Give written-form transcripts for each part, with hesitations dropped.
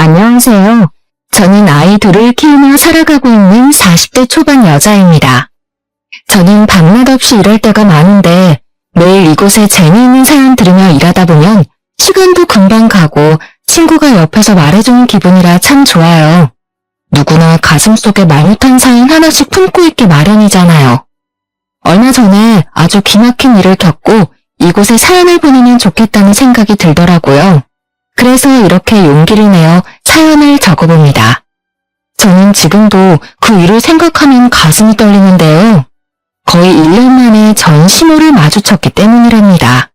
안녕하세요. 저는 아이 둘을 키우며 살아가고 있는 40대 초반 여자입니다. 저는 밤낮 없이 일할 때가 많은데 매일 이곳에 재미있는 사연 들으며 일하다 보면 시간도 금방 가고 친구가 옆에서 말해주는 기분이라 참 좋아요. 누구나 가슴속에 말 못한 사연 하나씩 품고 있기 마련이잖아요. 얼마 전에 아주 기막힌 일을 겪고 이곳에 사연을 보내면 좋겠다는 생각이 들더라고요. 그래서 이렇게 용기를 내어 사연을 적어봅니다. 저는 지금도 그 일을 생각하면 가슴이 떨리는데요. 거의 1년 만에 전 시모를 마주쳤기 때문이랍니다.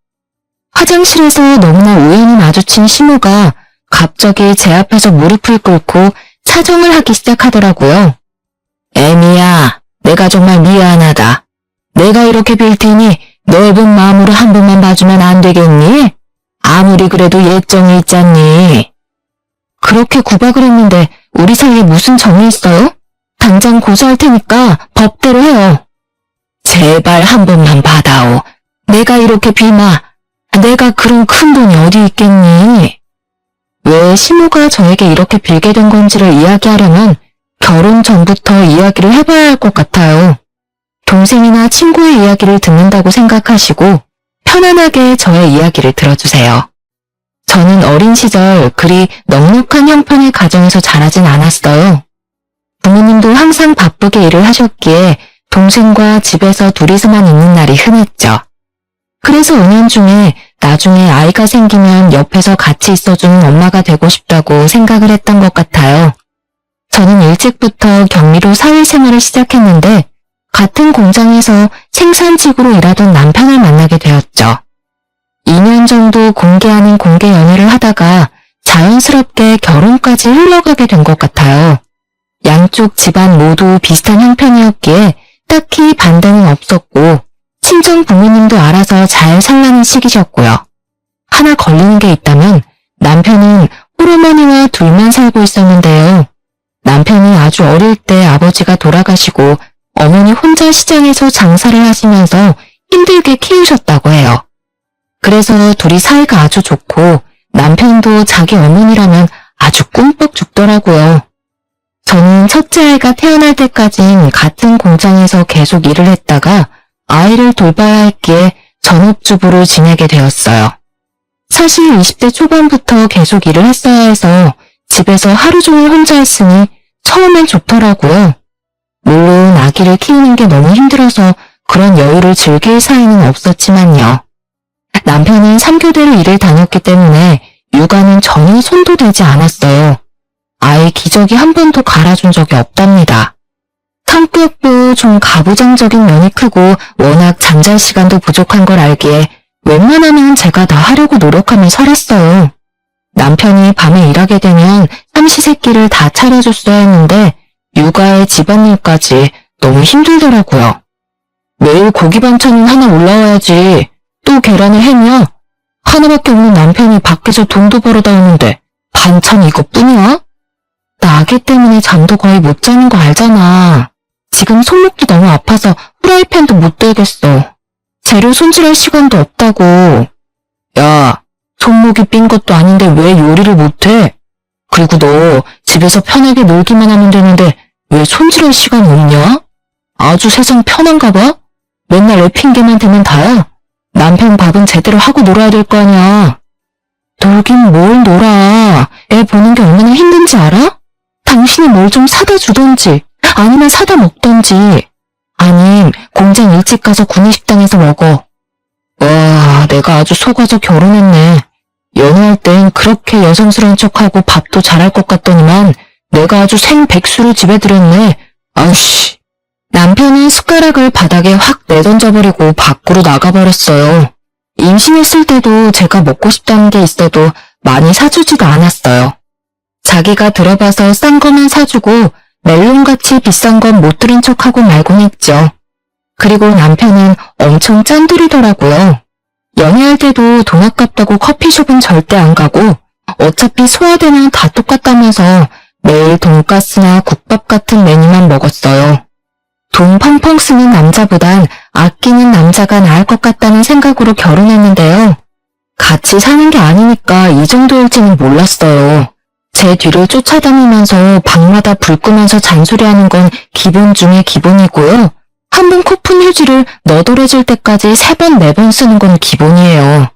화장실에서 너무나 우연히 마주친 시모가 갑자기 제 앞에서 무릎을 꿇고 사정을 하기 시작하더라고요. 애미야, 내가 정말 미안하다. 내가 이렇게 빌 테니 넓은 마음으로 한 번만 봐주면 안 되겠니? 아무리 그래도 예정이 있잖니. 그렇게 구박을 했는데 우리 사이에 무슨 정이 있어요? 당장 고소할 테니까 법대로 해요. 제발 한 번만 받아오. 내가 이렇게 빌마. 내가 그런 큰 돈이 어디 있겠니? 왜 시모가 저에게 이렇게 빌게 된 건지를 이야기하려면 결혼 전부터 이야기를 해봐야 할 것 같아요. 동생이나 친구의 이야기를 듣는다고 생각하시고 편안하게 저의 이야기를 들어주세요. 저는 어린 시절 그리 넉넉한 형편의 가정에서 자라진 않았어요. 부모님도 항상 바쁘게 일을 하셨기에 동생과 집에서 둘이서만 있는 날이 흔했죠. 그래서 5년 중에 나중에 아이가 생기면 옆에서 같이 있어주는 엄마가 되고 싶다고 생각을 했던 것 같아요. 저는 일찍부터 경리로 사회생활을 시작했는데 같은 공장에서 생산직으로 일하던 남편을 만나게 되었죠. 2년 정도 공개 아닌 공개 연애를 하다가 자연스럽게 결혼까지 흘러가게 된 것 같아요. 양쪽 집안 모두 비슷한 형편이었기에 딱히 반대는 없었고 친정 부모님도 알아서 잘 살라는 시기셨고요. 하나 걸리는 게 있다면 남편은 홀어머니와 둘만 살고 있었는데요. 남편이 아주 어릴 때 아버지가 돌아가시고 어머니 혼자 시장에서 장사를 하시면서 힘들게 키우셨다고 해요. 그래서 둘이 사이가 아주 좋고 남편도 자기 어머니라면 아주 꿈뻑 죽더라고요. 저는 첫째 아이가 태어날 때까진 같은 공장에서 계속 일을 했다가 아이를 돌봐야 했기에 전업주부로 지내게 되었어요. 사실 20대 초반부터 계속 일을 했어야 해서 집에서 하루 종일 혼자 있으니 처음엔 좋더라고요. 물론 아기를 키우는 게 너무 힘들어서 그런 여유를 즐길 사이는 없었지만요. 남편은 3교대로 일을 다녔기 때문에 육아는 전혀 손도 대지 않았어요. 아이 기저귀 한 번도 갈아준 적이 없답니다. 성격도 좀 가부장적인 면이 크고 워낙 잠잘 시간도 부족한 걸 알기에 웬만하면 제가 다 하려고 노력하며 살았어요. 남편이 밤에 일하게 되면 삼시세끼를 다 차려줬어야 했는데 육아에 집안일까지 너무 힘들더라고요. 매일 고기 반찬은 하나 올라와야지. 또 계란을 해며 하나밖에 없는 남편이 밖에서 돈도 벌어다 오는데 반찬 이것뿐이야? 나 아기 때문에 잠도 거의 못 자는 거 알잖아. 지금 손목도 너무 아파서 프라이팬도 못 들겠어. 재료 손질할 시간도 없다고. 야, 손목이 삔 것도 아닌데 왜 요리를 못해? 그리고 너 집에서 편하게 놀기만 하면 되는데 왜 손질할 시간이 없냐? 아주 세상 편한가 봐? 맨날 애 핑계만 대면 다야? 남편 밥은 제대로 하고 놀아야 될 거 아니야. 놀긴 뭘 놀아. 애 보는 게 얼마나 힘든지 알아? 당신이 뭘 좀 사다 주던지 아니면 사다 먹던지 아님 공장 일찍 가서 구내식당에서 먹어. 와, 내가 아주 속아서 결혼했네. 연애할 땐 그렇게 여성스러운 척하고 밥도 잘할 것 같더니만 내가 아주 생백수를 집에 들였네. 아우씨. 남편은 숟가락을 바닥에 확 내던져버리고 밖으로 나가버렸어요. 임신했을 때도 제가 먹고 싶다는 게 있어도 많이 사주지도 않았어요. 자기가 들어봐서 싼 거만 사주고 멜론같이 비싼 건 못 들은 척하고 말곤 했죠. 그리고 남편은 엄청 짠돌이더라고요. 연애할 때도 돈 아깝다고 커피숍은 절대 안 가고 어차피 소화되면 다 똑같다면서 매일 돈가스나 국밥 같은 메뉴만 먹었어요. 돈 펑펑 쓰는 남자보단 아끼는 남자가 나을 것 같다는 생각으로 결혼했는데요. 같이 사는 게 아니니까 이 정도일지는 몰랐어요. 제 뒤를 쫓아다니면서 방마다 불 끄면서 잔소리하는 건 기본 중에 기본이고요. 한 번 코푼 휴지를 너덜해질 때까지 3번, 4번 쓰는 건 기본이에요.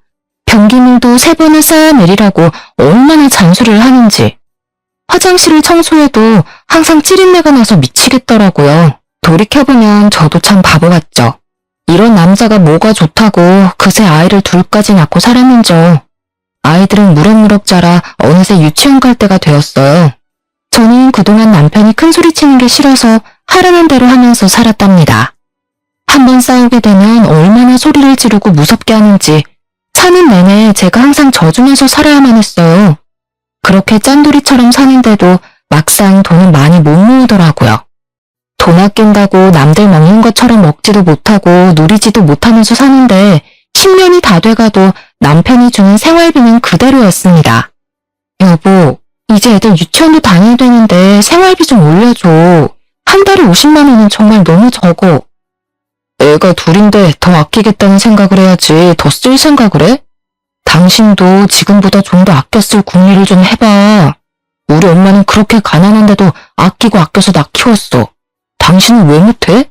변기물도 3번은 쌓아내리라고 얼마나 잔소리를 하는지. 화장실을 청소해도 항상 찌린내가 나서 미치겠더라고요. 돌이켜보면 저도 참 바보 같죠. 이런 남자가 뭐가 좋다고 그새 아이를 둘까지 낳고 살았는지요. 아이들은 무럭무럭 자라 어느새 유치원 갈 때가 되었어요. 저는 그동안 남편이 큰소리치는 게 싫어서 하라는 대로 하면서 살았답니다. 한번 싸우게 되면 얼마나 소리를 지르고 무섭게 하는지 사는 내내 제가 항상 져주면서 살아야만 했어요. 그렇게 짠돌이처럼 사는데도 막상 돈은 많이 못 모으더라고요. 돈 아낀다고 남들 먹는 것처럼 먹지도 못하고 누리지도 못하면서 사는데 10년이 다 돼가도 남편이 주는 생활비는 그대로였습니다. 여보, 이제 애들 유치원도 다녀야 되는데 생활비 좀 올려줘. 한 달에 50만 원은 정말 너무 적어. 애가 둘인데 더 아끼겠다는 생각을 해야지 더 쓸 생각을 해? 당신도 지금보다 좀 더 아껴 쓸 궁리를 좀 해봐. 우리 엄마는 그렇게 가난한데도 아끼고 아껴서 나 키웠어. 당신은 왜 못해?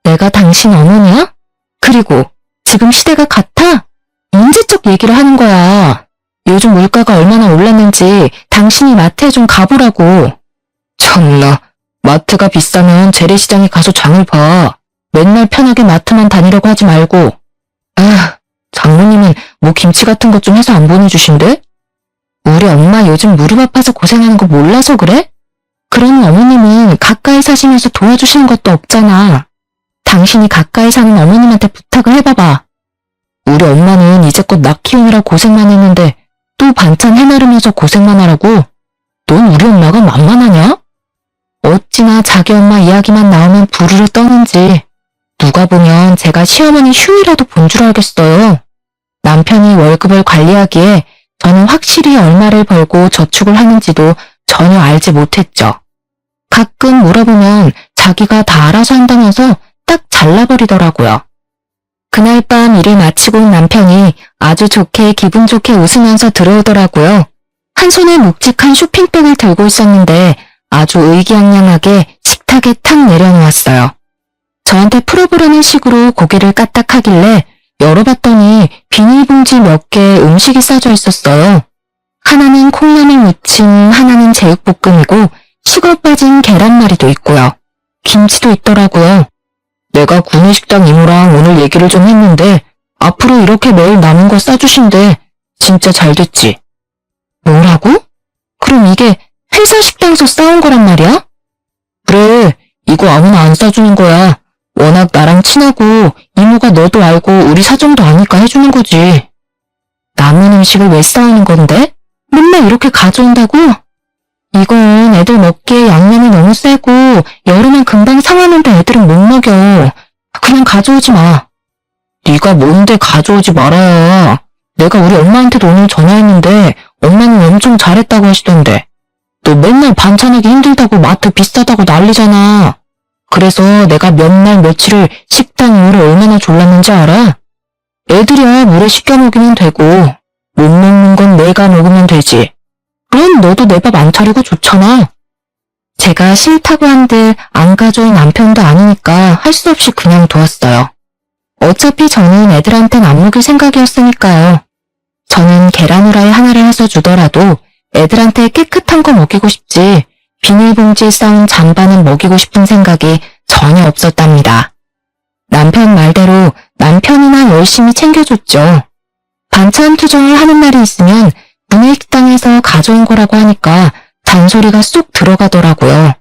내가 당신 어머니야? 그리고 지금 시대가 같아? 언제적 얘기를 하는 거야. 요즘 물가가 얼마나 올랐는지 당신이 마트에 좀 가보라고. 참나, 마트가 비싸면 재래시장에 가서 장을 봐. 맨날 편하게 마트만 다니려고 하지 말고. 아, 장모님은 뭐 김치 같은 것 좀 해서 안 보내주신대? 우리 엄마 요즘 무릎 아파서 고생하는 거 몰라서 그래? 그러는 어머님은 가까이 사시면서 도와주시는 것도 없잖아. 당신이 가까이 사는 어머님한테 부탁을 해봐봐. 우리 엄마는 이제껏 나 키우느라 고생만 했는데 또 반찬 해나르면서 고생만 하라고? 넌 우리 엄마가 만만하냐? 어찌나 자기 엄마 이야기만 나오면 부르르 떠는지. 누가 보면 제가 시어머니 흉이라도 본 줄 알겠어요. 남편이 월급을 관리하기에 저는 확실히 얼마를 벌고 저축을 하는지도 전혀 알지 못했죠. 가끔 물어보면 자기가 다 알아서 한다면서 딱 잘라버리더라고요. 그날 밤 일을 마치고 온 남편이 아주 좋게 기분 좋게 웃으면서 들어오더라고요. 한 손에 묵직한 쇼핑백을 들고 있었는데 아주 의기양양하게 식탁에 탁 내려놓았어요. 저한테 풀어보라는 식으로 고개를 까딱하길래 열어봤더니 비닐봉지 몇 개에 음식이 싸져 있었어요. 하나는 콩나물 무침, 하나는 제육볶음이고 식어 빠진 계란말이도 있고요. 김치도 있더라고요. 내가 구내식당 이모랑 오늘 얘기를 좀 했는데 앞으로 이렇게 매일 남은 거 싸주신대. 진짜 잘 됐지. 뭐라고? 그럼 이게 회사 식당에서 싸운 거란 말이야? 그래, 이거 아무나 안 싸주는 거야. 워낙 나랑 친하고 이모가 너도 알고 우리 사정도 아니까 해주는 거지. 남은 음식을 왜 싸우는 건데? 맨날 이렇게 가져온다고? 이건 애들 먹기에 양념이 너무 세고 여름엔 금방 상하는데 애들은 못 먹여. 그냥 가져오지 마. 네가 뭔데 가져오지 말아야. 내가 우리 엄마한테도 오늘 전화했는데 엄마는 엄청 잘했다고 하시던데. 너 맨날 반찬하기 힘들다고 마트 비싸다고 난리잖아. 그래서 내가 몇 날 며칠을 식당 이후로 얼마나 졸랐는지 알아? 애들이야 물에 씻겨 먹이면 되고 못 먹는 건 내가 먹으면 되지. 그럼 너도 내 밥 안 차리고 좋잖아. 제가 싫다고 한들 안 가져온 남편도 아니니까 할 수 없이 그냥 두었어요. 어차피 저는 애들한텐 안 먹일 생각이었으니까요. 저는 계란 후라이 하나를 해서 주더라도 애들한테 깨끗한 거 먹이고 싶지 비닐봉지에 싸운 잠바는 먹이고 싶은 생각이 전혀 없었답니다. 남편 말대로 남편이나 열심히 챙겨줬죠. 반찬 투정을 하는 날이 있으면 구내식당에서 가져온 거라고 하니까 잔소리가 쏙 들어가더라고요.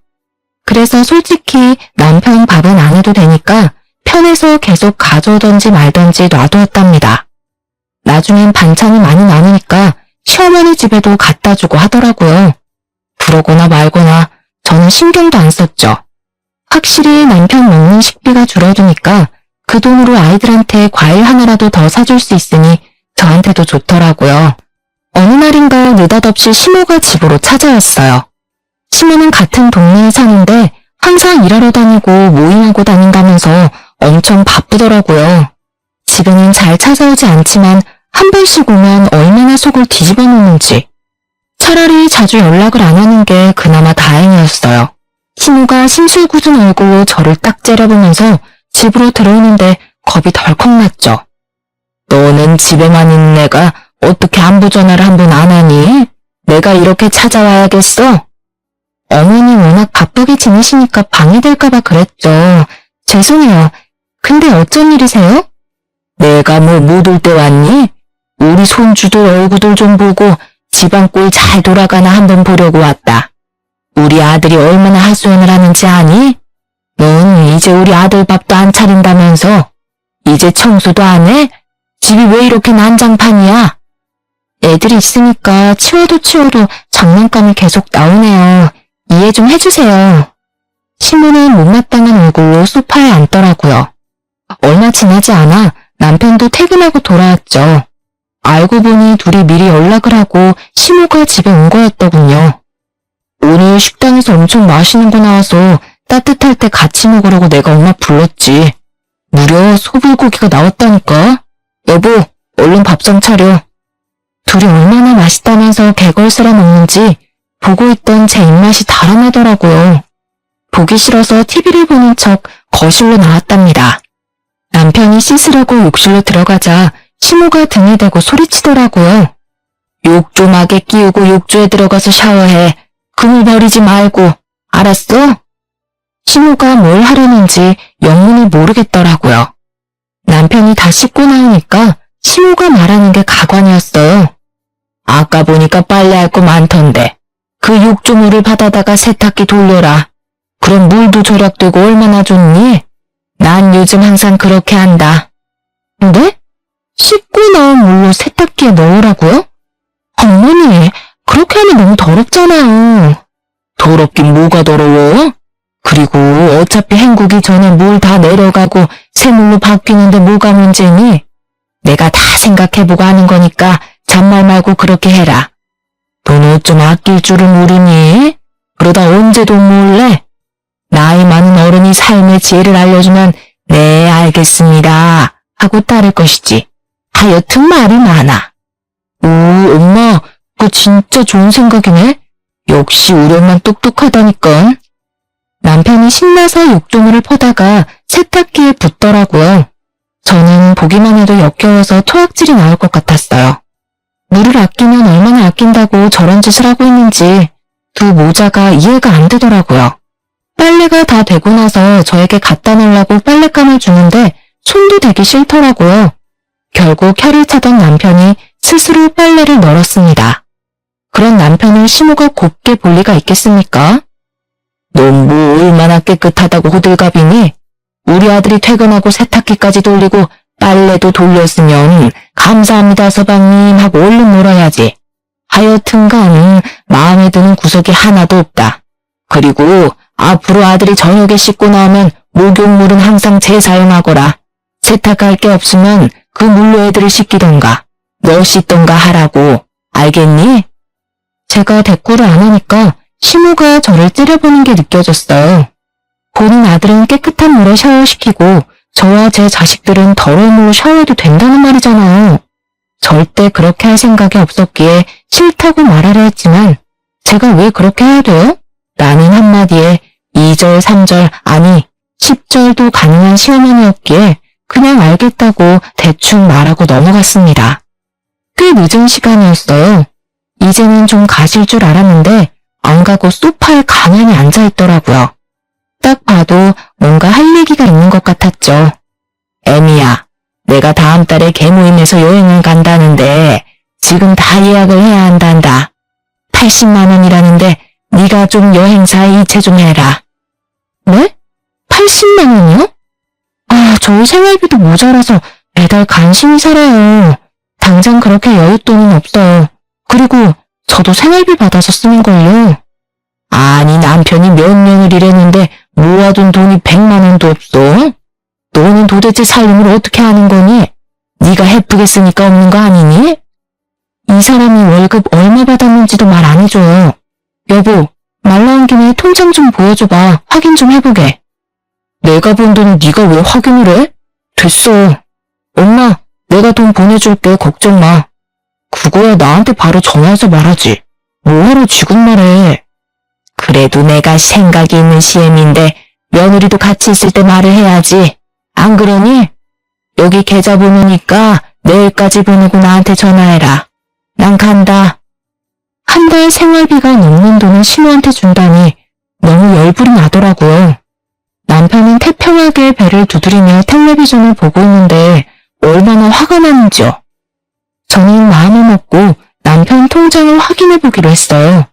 그래서 솔직히 남편 밥은 안 해도 되니까 편해서 계속 가져오던지 말던지 놔두었답니다. 나중엔 반찬이 많이 남으니까 시어머니 집에도 갖다 주고 하더라고요. 그러거나 말거나 저는 신경도 안 썼죠. 확실히 남편 먹는 식비가 줄어드니까 그 돈으로 아이들한테 과일 하나라도 더 사줄 수 있으니 저한테도 좋더라고요. 어느 날인가 느닷없이 시모가 집으로 찾아왔어요. 시모는 같은 동네에 사는데 항상 일하러 다니고 모임하고 다닌다면서 엄청 바쁘더라고요. 집에는 잘 찾아오지 않지만 한 번씩 오면 얼마나 속을 뒤집어 놓는지. 차라리 자주 연락을 안 하는 게 그나마 다행이었어요. 신우가 심술궂은 얼굴로 저를 딱 째려보면서 집으로 들어오는데 겁이 덜컥 났죠. 너는 집에만 있는 애가 어떻게 안부 전화를 한 번 안 하니? 내가 이렇게 찾아와야겠어? 어머니 워낙 바쁘게 지내시니까 방해될까봐 그랬죠. 죄송해요. 근데 어쩐 일이세요? 내가 뭐 못 올 때 왔니? 우리 손주들 얼굴들 좀 보고 집안 꼴 잘 돌아가나 한번 보려고 왔다. 우리 아들이 얼마나 하소연을 하는지 아니? 넌 이제 우리 아들 밥도 안 차린다면서? 이제 청소도 안 해? 집이 왜 이렇게 난장판이야? 애들이 있으니까 치워도 장난감이 계속 나오네요. 이해 좀 해주세요. 시모는 못마땅한 얼굴로 소파에 앉더라고요. 얼마 지나지 않아 남편도 퇴근하고 돌아왔죠. 알고 보니 둘이 미리 연락을 하고 시모가 집에 온 거였더군요. 오늘 식당에서 엄청 맛있는 거 나와서 따뜻할 때 같이 먹으라고 내가 엄마 불렀지. 무려 소불고기가 나왔다니까. 여보, 얼른 밥 좀 차려. 둘이 얼마나 맛있다면서 개걸스러 먹는지 보고 있던 제 입맛이 달아나더라고요. 보기 싫어서 TV를 보는 척 거실로 나왔답니다. 남편이 씻으려고 욕실로 들어가자 시모가 등에 대고 소리치더라고요. 욕조막에 끼우고 욕조에 들어가서 샤워해. 그물 버리지 말고. 알았어? 시모가 뭘 하려는지 영문을 모르겠더라고요. 남편이 다 씻고 나오니까 시모가 말하는 게 가관이었어요. 아까 보니까 빨래할 거 많던데. 그 욕조물을 받아다가 세탁기 돌려라. 그럼 물도 절약되고 얼마나 좋니? 난 요즘 항상 그렇게 한다. 네? 씻고 나온 물로 세탁기에 넣으라고요? 어머니, 그렇게 하면 너무 더럽잖아요. 더럽긴 뭐가 더러워? 그리고 어차피 헹구기 전에 물 다 내려가고 새물로 바뀌는데 뭐가 문제니? 내가 다 생각해보고 하는 거니까 잔말 말고 그렇게 해라. 돈 옷 좀 아낄 줄을 모르니? 그러다 언제 돈 모을래? 나이 많은 어른이 삶의 지혜를 알려주면 네 알겠습니다 하고 따를 것이지. 하여튼 말이 많아. 오 엄마 그거 진짜 좋은 생각이네. 역시 우리 엄만 똑똑하다니까. 남편이 신나서 욕조물을 퍼다가 세탁기에 붓더라고요. 저는 보기만 해도 역겨워서 토악질이 나올 것 같았어요. 물을 아끼면 얼마나 아낀다고 저런 짓을 하고 있는지 두 모자가 이해가 안 되더라고요. 빨래가 다 되고 나서 저에게 갖다 놓으려고 빨랫감을 주는데 손도 대기 싫더라고요. 결국 혀를 차던 남편이 스스로 빨래를 널었습니다. 그런 남편을 시모가 곱게 볼 리가 있겠습니까? 넌 뭐 얼마나 깨끗하다고 호들갑이니? 우리 아들이 퇴근하고 세탁기까지 돌리고 빨래도 돌렸으면 감사합니다 서방님 하고 얼른 놀아야지. 하여튼간 마음에 드는 구석이 하나도 없다. 그리고 앞으로 아들이 저녁에 씻고 나오면 목욕물은 항상 재사용하거라. 세탁할 게 없으면 그 물로 애들을 씻기던가 너 씻던가 하라고. 알겠니? 제가 대꾸를 안 하니까 시모가 저를 찌려보는 게 느껴졌어요. 본인 아들은 깨끗한 물에 샤워시키고 저와 제 자식들은 더러운 물로 샤워해도 된다는 말이잖아요. 절대 그렇게 할 생각이 없었기에 싫다고 말하려 했지만 제가 왜 그렇게 해야 돼요? 라는 한마디에 2절, 3절, 아니 10절도 가능한 시어머니였기에 그냥 알겠다고 대충 말하고 넘어갔습니다. 꽤 늦은 시간이었어요. 이제는 좀 가실 줄 알았는데 안 가고 소파에 가만히 앉아있더라고요. 딱 봐도 뭔가 할 얘기가 있는 것 같았죠. 애미야, 내가 다음 달에 개모임에서 여행을 간다는데 지금 다 예약을 해야 한단다. 80만 원이라는데 네가 좀 여행사 이체 좀 해라. 네? 80만 원이요? 아, 저 생활비도 모자라서 매달 간신히 살아요. 당장 그렇게 여윳돈은 없어요. 그리고 저도 생활비 받아서 쓰는걸요. 아니 남편이 몇 년을 일했는데 모아둔 돈이 100만 원도 없어? 너는 도대체 살림을 어떻게 하는 거니? 네가 해프게 쓰니까 없는 거 아니니? 이 사람이 월급 얼마 받았는지도 말 안 해줘요. 여보, 말 나온 김에 통장 좀 보여줘봐. 확인 좀 해보게. 내가 본 돈은 네가 왜 확인을 해? 됐어. 엄마, 내가 돈 보내줄게. 걱정 마. 그거야 나한테 바로 전화해서 말하지. 뭐하러 지금 말해. 그래도 내가 생각이 있는 CM인데 며느리도 같이 있을 때 말을 해야지. 안 그러니? 여기 계좌 보내니까 내일까지 보내고 나한테 전화해라. 난 간다. 한 달 생활비가 넘는 돈을 신우한테 준다니 너무 열불이 나더라고요. 남편은 태평하게 배를 두드리며 텔레비전을 보고 있는데 얼마나 화가 나는지요. 저는 마음을 먹고 남편 통장을 확인해 보기로 했어요.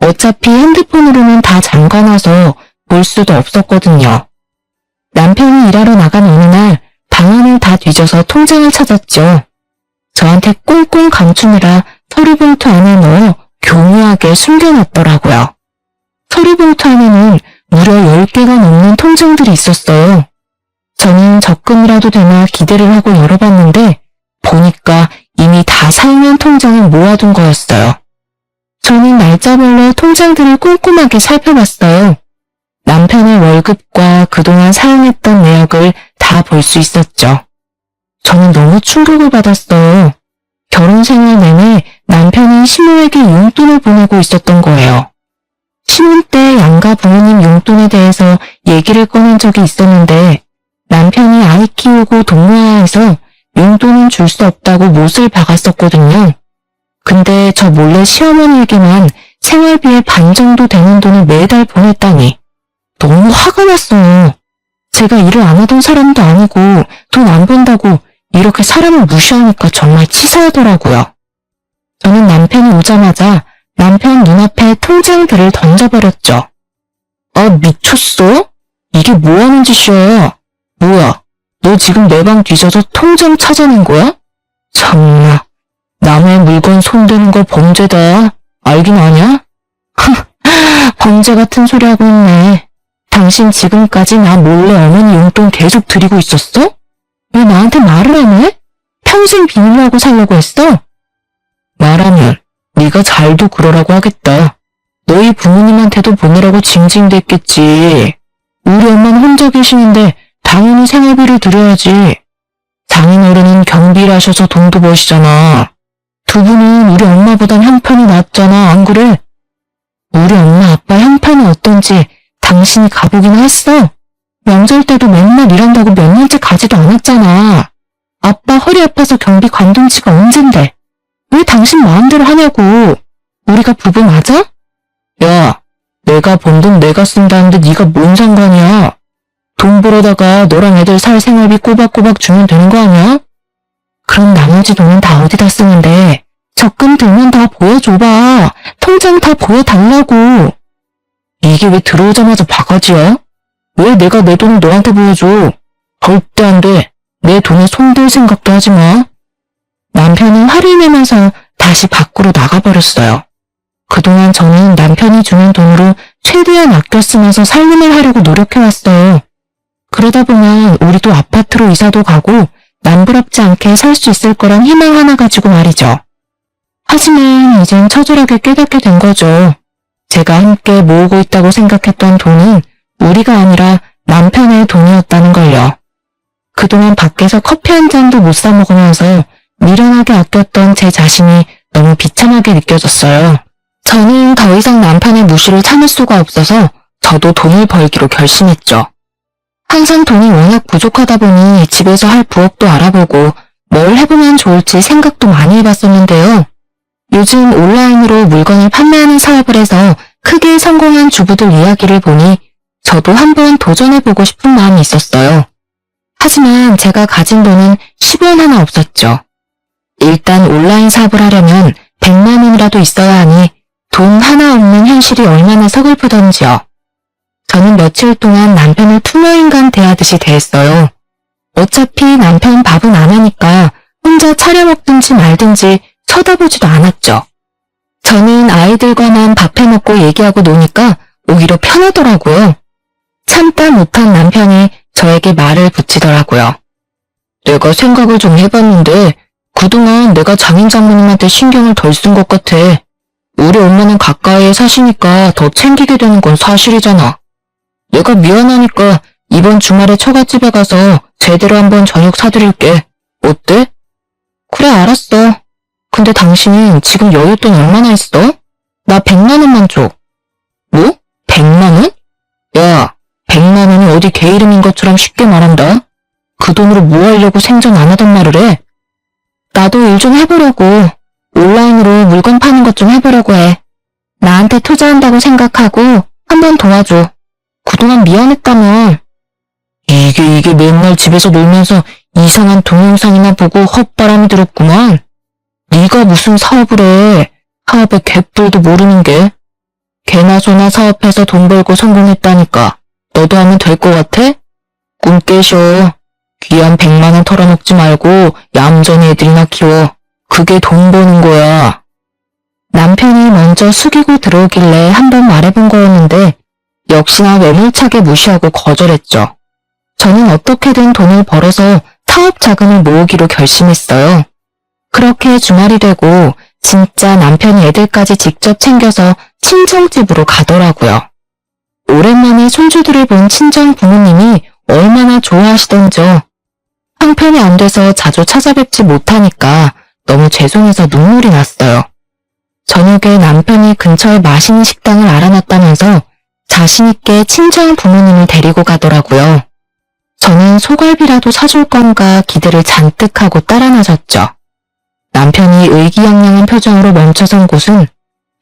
어차피 핸드폰으로는 다 잠가놔서 볼 수도 없었거든요. 남편이 일하러 나간 어느 날 방안을 다 뒤져서 통장을 찾았죠. 저한테 꽁꽁 감추느라 서류봉투 안에 넣어 교묘하게 숨겨놨더라고요. 서류봉투 안에는 무려 10개가 넘는 통장들이 있었어요. 저는 적금이라도 되나 기대를 하고 열어봤는데 보니까 이미 다 사용한 통장을 모아둔 거였어요. 저는 날짜별로 통장들을 꼼꼼하게 살펴봤어요. 남편의 월급과 그동안 사용했던 내역을 다 볼 수 있었죠. 저는 너무 충격을 받았어요. 결혼 생활 내내 남편이 신우에게 용돈을 보내고 있었던 거예요. 신혼 때 양가 부모님 용돈에 대해서 얘기를 꺼낸 적이 있었는데 남편이 아이 키우고 동무해야 해서 용돈은 줄 수 없다고 못을 박았었거든요. 근데 저 몰래 시어머니에게만 생활비의 반 정도 되는 돈을 매달 보냈다니 너무 화가 났어요. 제가 일을 안 하던 사람도 아니고 돈 안 번다고 이렇게 사람을 무시하니까 정말 치사하더라고요. 저는 남편이 오자마자 남편 눈앞에 통장들을 던져버렸죠. 아, 미쳤어? 이게 뭐하는 짓이야? 뭐야, 너 지금 내 방 뒤져서 통장 찾아낸 거야? 참나, 남의 물건 손대는 거 범죄다. 알긴 아냐? 범죄 같은 소리 하고 있네. 당신 지금까지 나 몰래 어머니 용돈 계속 드리고 있었어? 왜 나한테 말을 안 해? 평생 비밀로 하고 살려고 했어? 말하면 네가 잘도 그러라고 하겠다. 너희 부모님한테도 보내라고 징징댔겠지. 우리 엄마는 혼자 계시는데 당연히 생활비를 드려야지. 장인어른은 경비를 하셔서 돈도 버시잖아. 두 분은 우리 엄마보단 형편이 낫잖아, 안 그래? 우리 엄마 아빠 형편이 어떤지 당신이 가보기나 했어? 명절 때도 맨날 일한다고 몇 년째 가지도 않았잖아. 아빠 허리 아파서 경비 관둔 지가 언젠데. 왜 당신 마음대로 하냐고. 우리가 부부 맞아? 야, 내가 번 돈 내가 쓴다는데 네가 뭔 상관이야. 돈 벌어다가 너랑 애들 살 생활비 꼬박꼬박 주면 되는 거 아니야? 그럼 나머지 돈은 다 어디다 쓰는데 적금 들면 다 보여줘봐. 통장 다 보여달라고. 이게 왜 들어오자마자 바가지야? 왜 내가 내 돈을 너한테 보여줘? 절대 안 돼. 내 돈에 손댈 생각도 하지 마. 남편은 화를 내면서 다시 밖으로 나가버렸어요. 그동안 저는 남편이 주는 돈으로 최대한 아껴 쓰면서 살림을 하려고 노력해왔어요. 그러다 보면 우리도 아파트로 이사도 가고 남부럽지 않게 살 수 있을 거란 희망 하나 가지고 말이죠. 하지만 이젠 처절하게 깨닫게 된 거죠. 제가 함께 모으고 있다고 생각했던 돈은 우리가 아니라 남편의 돈이었다는 걸요. 그동안 밖에서 커피 한 잔도 못 사 먹으면서 미련하게 아꼈던 제 자신이 너무 비참하게 느껴졌어요. 저는 더 이상 남편의 무시를 참을 수가 없어서 저도 돈을 벌기로 결심했죠. 항상 돈이 워낙 부족하다 보니 집에서 할 부업도 알아보고 뭘 해보면 좋을지 생각도 많이 해봤었는데요. 요즘 온라인으로 물건을 판매하는 사업을 해서 크게 성공한 주부들 이야기를 보니 저도 한번 도전해보고 싶은 마음이 있었어요. 하지만 제가 가진 돈은 10원 하나 없었죠. 일단 온라인 사업을 하려면 100만 원이라도 있어야 하니 돈 하나 없는 현실이 얼마나 서글프던지요. 저는 며칠 동안 남편을 투명인간 대하듯이 대했어요. 어차피 남편 밥은 안 하니까 혼자 차려 먹든지 말든지 쳐다보지도 않았죠. 저는 아이들과만 밥 해먹고 얘기하고 노니까 오히려 편하더라고요. 참다 못한 남편이 저에게 말을 붙이더라고요. 내가 생각을 좀 해봤는데 그동안 내가 장인 장모님한테 신경을 덜 쓴 것 같아. 우리 엄마는 가까이에 사시니까 더 챙기게 되는 건 사실이잖아. 내가 미안하니까 이번 주말에 처갓집에 가서 제대로 한번 저녁 사드릴게. 어때? 그래, 알았어. 근데 당신은 지금 여윳돈 얼마나 있어? 나 100만 원만 줘. 뭐? 100만 원? 야, 100만 원이 어디 개 이름인 것처럼 쉽게 말한다. 그 돈으로 뭐 하려고 생전 안 하던 말을 해? 나도 일 좀 해보려고. 온라인으로 물건 파는 것 좀 해보려고 해. 나한테 투자한다고 생각하고 한번 도와줘. 그동안 미안했다며. 이게 맨날 집에서 놀면서 이상한 동영상이나 보고 헛바람이 들었구만. 네가 무슨 사업을 해. 사업의 갯불도 모르는 게. 개나 소나 사업해서 돈 벌고 성공했다니까. 너도 하면 될 것 같아? 꿈 깨셔. 귀한 100만 원 털어먹지 말고 얌전히 애들이나 키워. 그게 돈 버는 거야. 남편이 먼저 숙이고 들어오길래 한번 말해본 거였는데 역시나 매몰차게 무시하고 거절했죠. 저는 어떻게든 돈을 벌어서 사업 자금을 모으기로 결심했어요. 그렇게 주말이 되고 진짜 남편이 애들까지 직접 챙겨서 친정집으로 가더라고요. 오랜만에 손주들을 본 친정 부모님이 얼마나 좋아하시던죠. 형편이 안 돼서 자주 찾아뵙지 못하니까 너무 죄송해서 눈물이 났어요. 저녁에 남편이 근처에 맛있는 식당을 알아놨다면서 자신있게 친정 부모님을 데리고 가더라고요. 저는 소갈비라도 사줄 건가 기대를 잔뜩 하고 따라 나섰죠. 남편이 의기양양한 표정으로 멈춰선 곳은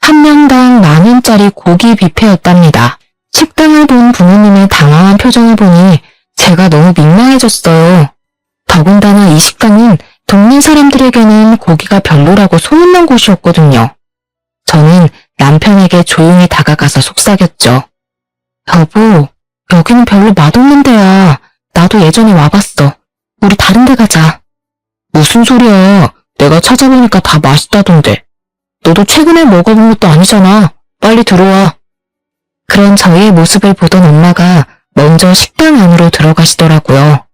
한 명당 10,000원짜리 고기 뷔페였답니다. 식당을 본 부모님의 당황한 표정을 보니 제가 너무 민망해졌어요. 더군다나 이 식당은 동네 사람들에게는 고기가 별로라고 소문난 곳이었거든요. 저는 남편에게 조용히 다가가서 속삭였죠. 여보, 여기는 별로 맛없는 데야. 나도 예전에 와봤어. 우리 다른 데 가자. 무슨 소리야. 내가 찾아보니까 다 맛있다던데. 너도 최근에 먹어본 것도 아니잖아. 빨리 들어와. 그런 저희의 모습을 보던 엄마가 먼저 식당 안으로 들어가시더라고요.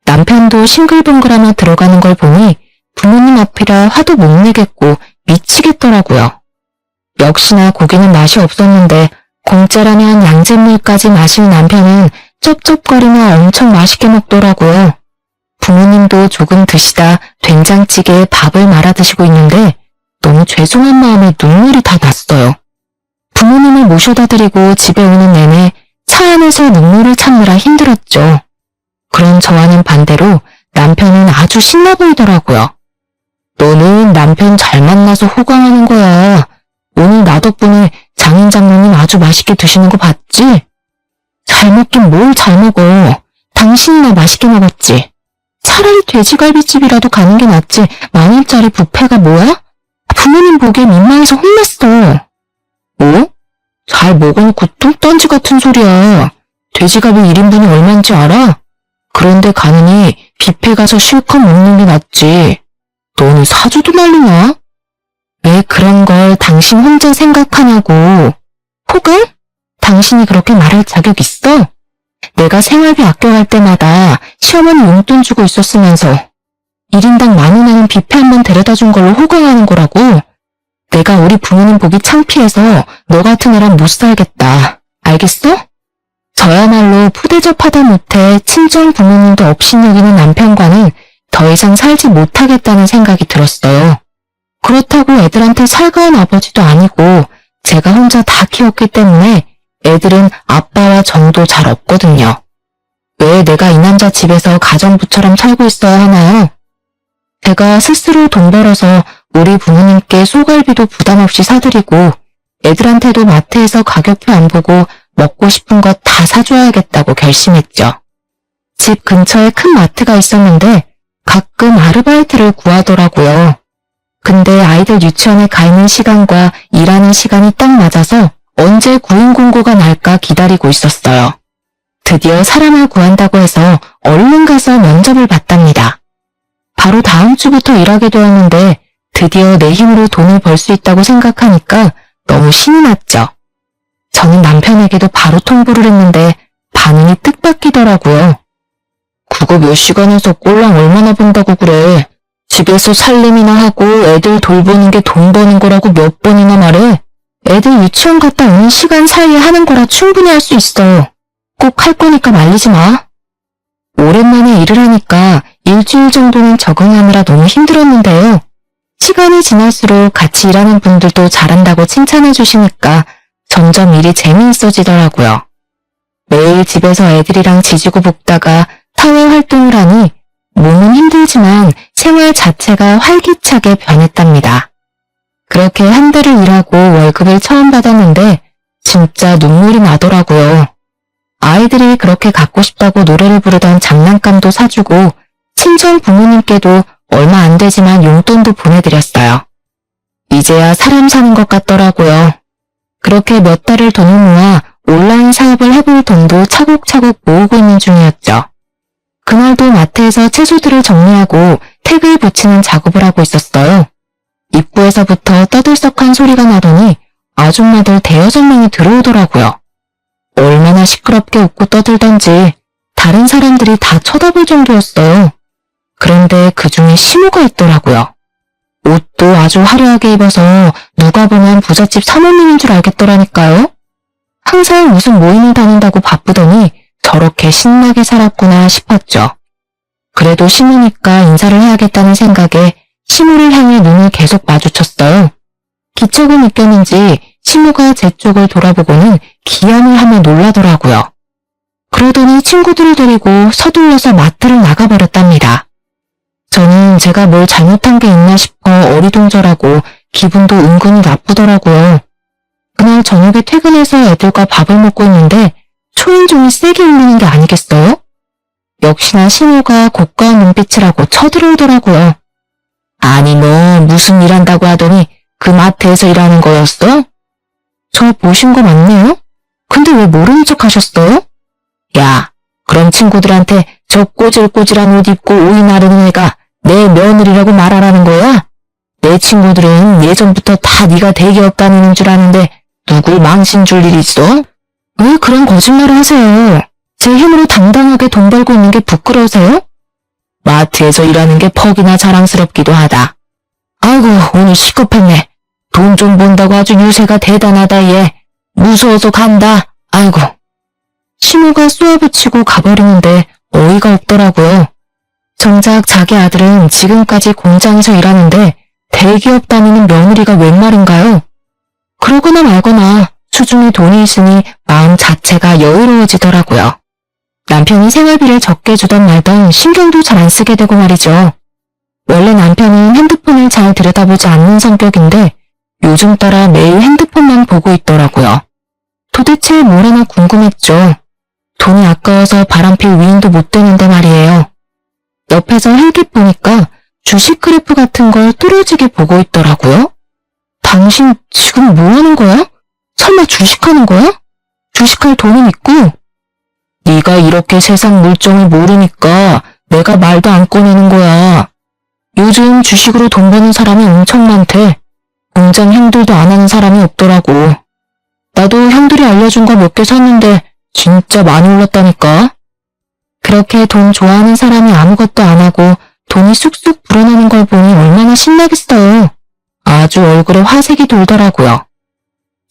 남편도 싱글벙글하며 들어가는 걸 보니 부모님 앞이라 화도 못 내겠고 미치겠더라고요. 역시나 고기는 맛이 없었는데 공짜라면 양잿물까지 마실 남편은 쩝쩝거리며 엄청 맛있게 먹더라고요. 부모님도 조금 드시다 된장찌개에 밥을 말아 드시고 있는데 너무 죄송한 마음에 눈물이 다 났어요. 부모님을 모셔다 드리고 집에 오는 내내 차 안에서 눈물을 참느라 힘들었죠. 그런 저와는 반대로 남편은 아주 신나 보이더라고요. 너는 남편 잘 만나서 호강하는 거야. 오늘 나 덕분에 장인 장모님 아주 맛있게 드시는 거 봤지? 잘 먹긴 뭘 잘 먹어. 당신이나 맛있게 먹었지. 차라리 돼지갈비집이라도 가는 게 낫지 10,000원짜리 뷔페가 뭐야? 부모님 보기에 민망해서 혼났어. 뭐? 잘 먹어놓고 똥딴지 같은 소리야. 돼지갈비 1인분이 얼마인지 알아? 그런데 가느니 뷔페 가서 실컷 먹는 게 낫지. 너는 사주도 말리냐? 왜 그런 걸 당신 혼자 생각하냐고. 호감? 당신이 그렇게 말할 자격 있어? 내가 생활비 아껴갈 때마다 시어머니 용돈 주고 있었으면서 1인당 10,000원 하는 뷔페 한 번 데려다 준 걸로 호강하는 거라고? 내가 우리 부모님 보기 창피해서 너 같은 애랑 못 살겠다. 알겠어? 저야말로 푸대접 하다 못해 친정 부모님도 업신여기는 남편과는 더 이상 살지 못하겠다는 생각이 들었어요. 그렇다고 애들한테 살가운 아버지도 아니고 제가 혼자 다 키웠기 때문에 애들은 아빠와 정도 잘 없거든요. 왜 내가 이 남자 집에서 가정부처럼 살고 있어야 하나요? 제가 스스로 돈 벌어서 우리 부모님께 소갈비도 부담 없이 사드리고 애들한테도 마트에서 가격표 안 보고 먹고 싶은 것 다 사줘야겠다고 결심했죠. 집 근처에 큰 마트가 있었는데 가끔 아르바이트를 구하더라고요. 근데 아이들 유치원에 가 있는 시간과 일하는 시간이 딱 맞아서 언제 구인 공고가 날까 기다리고 있었어요. 드디어 사람을 구한다고 해서 얼른 가서 면접을 봤답니다. 바로 다음 주부터 일하게 되었는데 드디어 내 힘으로 돈을 벌 수 있다고 생각하니까 너무 신이 났죠. 저는 남편에게도 바로 통보를 했는데 반응이 뜻밖이더라고요. 그거 몇 시간에서 꼴랑 얼마나 번다고 그래. 집에서 살림이나 하고 애들 돌보는 게 돈 버는 거라고 몇 번이나 말해. 애들 유치원 갔다 오는 시간 사이에 하는 거라 충분히 할 수 있어. 꼭 할 거니까 말리지 마. 오랜만에 일을 하니까 일주일 정도는 적응하느라 너무 힘들었는데요. 시간이 지날수록 같이 일하는 분들도 잘한다고 칭찬해 주시니까 점점 일이 재미있어지더라고요. 매일 집에서 애들이랑 지지고 볶다가 사회 활동을 하니 몸은 힘들지만 생활 자체가 활기차게 변했답니다. 그렇게 한 달을 일하고 월급을 처음 받았는데 진짜 눈물이 나더라고요. 아이들이 그렇게 갖고 싶다고 노래를 부르던 장난감도 사주고 친정 부모님께도 얼마 안 되지만 용돈도 보내드렸어요. 이제야 사람 사는 것 같더라고요. 그렇게 몇 달을 돈을 모아 온라인 사업을 해볼 돈도 차곡차곡 모으고 있는 중이었죠. 그날도 마트에서 채소들을 정리하고 태그를 붙이는 작업을 하고 있었어요. 입구에서부터 떠들썩한 소리가 나더니 아줌마들 대여섯 명이 들어오더라고요. 얼마나 시끄럽게 웃고 떠들던지 다른 사람들이 다 쳐다볼 정도였어요. 그런데 그 중에 시모가 있더라고요. 옷도 아주 화려하게 입어서 누가 보면 부잣집 사모님인 줄 알겠더라니까요. 항상 무슨 모임을 다닌다고 바쁘더니 저렇게 신나게 살았구나 싶었죠. 그래도 시모니까 인사를 해야겠다는 생각에 시모를 향해 눈을 계속 마주쳤어요. 기척을 느꼈는지 시모가 제 쪽을 돌아보고는 기함을 하며 놀라더라고요. 그러더니 친구들을 데리고 서둘러서 마트를 나가버렸답니다. 저는 제가 뭘 잘못한 게 있나 싶어 어리둥절하고 기분도 은근히 나쁘더라고요. 그날 저녁에 퇴근해서 애들과 밥을 먹고 있는데 초인종이 세게 울리는 게 아니겠어요? 역시나 신우가 고가한 눈빛을 하고 쳐들어오더라고요. 아니 너 무슨 일 한다고 하더니 그 마트에서 일하는 거였어? 저 보신 거 맞네요? 근데 왜 모르는 척 하셨어요? 야, 그럼 친구들한테 저 꼬질꼬질한 옷 입고 오이 나르는 애가 내 며느리라고 말하라는 거야? 내 친구들은 예전부터 다 네가 대기업 다니는 줄 아는데 누굴 망신 줄 일 있어? 왜 그런 거짓말을 하세요? 제 힘으로 당당하게 돈 벌고 있는 게 부끄러우세요? 마트에서 일하는 게 퍽이나 자랑스럽기도 하다. 아이고 오늘 시급했네. 돈 좀 번다고 아주 유세가 대단하다 얘. 무서워서 간다. 아이고. 시모가 쏘아붙이고 가버리는데 어이가 없더라고요. 정작 자기 아들은 지금까지 공장에서 일하는데 대기업 다니는 며느리가 웬 말인가요? 그러거나 말거나 수중에 돈이 있으니 마음 자체가 여유로워지더라고요. 남편이 생활비를 적게 주던 말던 신경도 잘 안 쓰게 되고 말이죠. 원래 남편은 핸드폰을 잘 들여다보지 않는 성격인데 요즘 따라 매일 핸드폰만 보고 있더라고요. 도대체 뭘 하나 궁금했죠. 돈이 아까워서 바람필 위인도 못 되는데 말이에요. 옆에서 헬기 보니까 주식 그래프 같은 걸 뚫어지게 보고 있더라고요. 당신 지금 뭐 하는 거야? 설마 주식하는 거야? 주식할 돈은 있고? 네가 이렇게 세상 물정을 모르니까 내가 말도 안 꺼내는 거야. 요즘 주식으로 돈 버는 사람이 엄청 많대. 공장 형들도 안 하는 사람이 없더라고. 나도 형들이 알려준 거 몇 개 샀는데 진짜 많이 올랐다니까. 그렇게 돈 좋아하는 사람이 아무것도 안 하고 돈이 쑥쑥 불어나는 걸 보니 얼마나 신나겠어요. 아주 얼굴에 화색이 돌더라고요.